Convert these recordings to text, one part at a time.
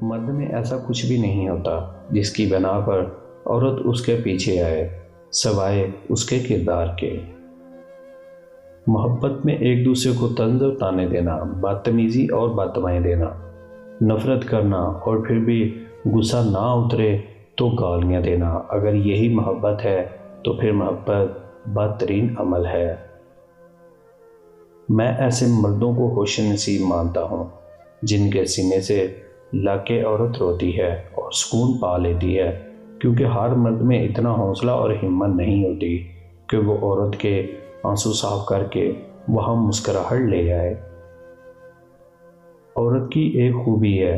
مرد میں ایسا کچھ بھی نہیں ہوتا جس کی بنا پر عورت اس کے پیچھے آئے سوائے اس کے کردار کے۔ محبت میں ایک دوسرے کو طنز و طعنے دینا، بدتمیزی اور بددمائی دینا، نفرت کرنا اور پھر بھی غصہ نہ اترے تو گالیاں دینا، اگر یہی محبت ہے تو پھر محبت بدترین عمل ہے۔ میں ایسے مردوں کو خوش نصیب مانتا ہوں جن کے سینے سے لگ کے عورت روتی ہے اور سکون پا لیتی ہے، کیونکہ ہر مرد میں اتنا حوصلہ اور ہمت نہیں ہوتی کہ وہ عورت کے آنسو صاف کر کے وہاں مسکراہٹ لے آئے۔ عورت کی ایک خوبی ہے،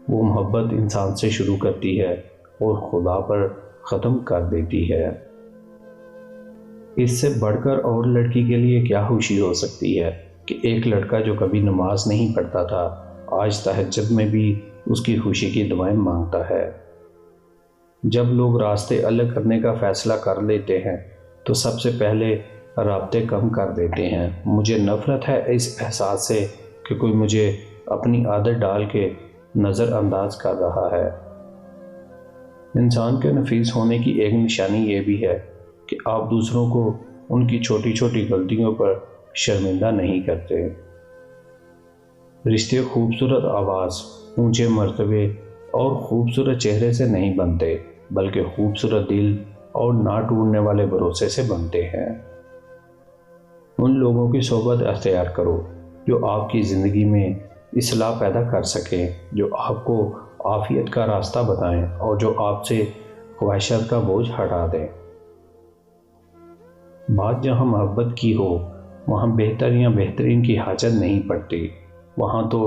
وہ محبت انسان سے شروع کرتی ہے اور خدا پر ختم کر دیتی ہے۔ اس سے بڑھ کر اور لڑکی کے لیے کیا خوشی ہو سکتی ہے کہ ایک لڑکا جو کبھی نماز نہیں پڑھتا تھا آج تہجد میں بھی اس کی خوشی کی دعائیں مانگتا ہے۔ جب لوگ راستے الگ کرنے کا فیصلہ کر لیتے ہیں تو سب سے پہلے رابطے کم کر دیتے ہیں۔ مجھے نفرت ہے اس احساس سے کہ کوئی مجھے اپنی عادت ڈال کے نظر انداز کر رہا ہے۔ انسان کے نفیس ہونے کی ایک نشانی یہ بھی ہے کہ آپ دوسروں کو ان کی چھوٹی چھوٹی غلطیوں پر شرمندہ نہیں کرتے۔ رشتے خوبصورت آواز، اونچے مرتبے اور خوبصورت چہرے سے نہیں بنتے، بلکہ خوبصورت دل اور نہ ٹوٹنے والے بھروسے سے بنتے ہیں۔ ان لوگوں کی صحبت اختیار کرو جو آپ کی زندگی میں اصلاح پیدا کر سکیں، جو آپ کو عافیت کا راستہ بتائیں اور جو آپ سے خواہشات کا بوجھ ہٹا دیں۔ بات جہاں محبت کی ہو وہاں بہتر یا بہترین کی حاجت نہیں پڑتی، وہاں تو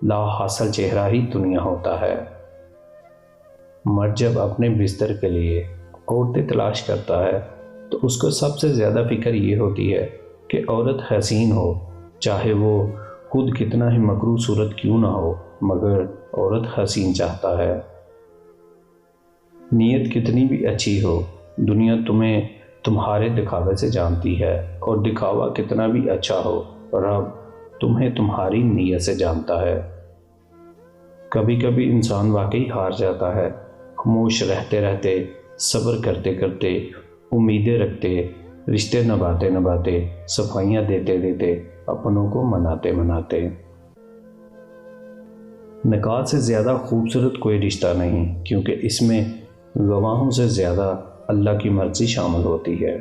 لا حاصل چہرہ ہی دنیا ہوتا ہے۔ مرد جب اپنے بستر کے لیے عورتیں تلاش کرتا ہے تو اس کو سب سے زیادہ فکر یہ ہوتی ہے کہ عورت حسین ہو، چاہے وہ خود کتنا ہی مکروہ صورت کیوں نہ ہو، مگر عورت حسین چاہتا ہے۔ نیت کتنی بھی اچھی ہو، دنیا تمہیں تمہارے دکھاوے سے جانتی ہے، اور دکھاوا کتنا بھی اچھا ہو، رب تمہیں تمہاری نیت سے جانتا ہے۔ کبھی کبھی انسان واقعی ہار جاتا ہے، خاموش رہتے رہتے، صبر کرتے کرتے، امیدیں رکھتے، رشتے نبھاتے صفائیاں دیتے دیتے، اپنوں کو مناتے۔ نکاح سے زیادہ خوبصورت کوئی رشتہ نہیں، کیونکہ اس میں گواہوں سے زیادہ اللہ کی مرضی شامل ہوتی ہے۔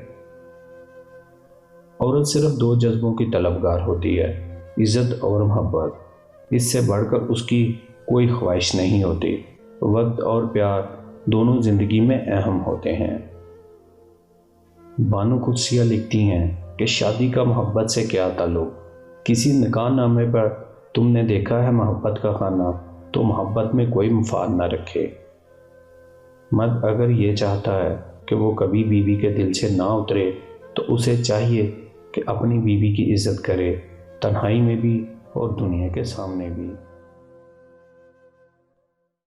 عورت صرف دو جذبوں کی طلبگار ہوتی ہے، عزت اور محبت۔ اس سے بڑھ کر اس کی کوئی خواہش نہیں ہوتی۔ وقت اور پیار دونوں زندگی میں اہم ہوتے ہیں۔ بانو قدسیہ لکھتی ہیں کہ شادی کا محبت سے کیا تعلق؟ کسی نکاح نامے پر تم نے دیکھا ہے محبت کا خانہ، تو محبت میں کوئی مفاد نہ رکھے۔ مرد اگر یہ چاہتا ہے کہ وہ کبھی بیوی کے دل سے نہ اترے تو اسے چاہیے کہ اپنی بیوی کی عزت کرے، تنہائی میں بھی اور دنیا کے سامنے بھی۔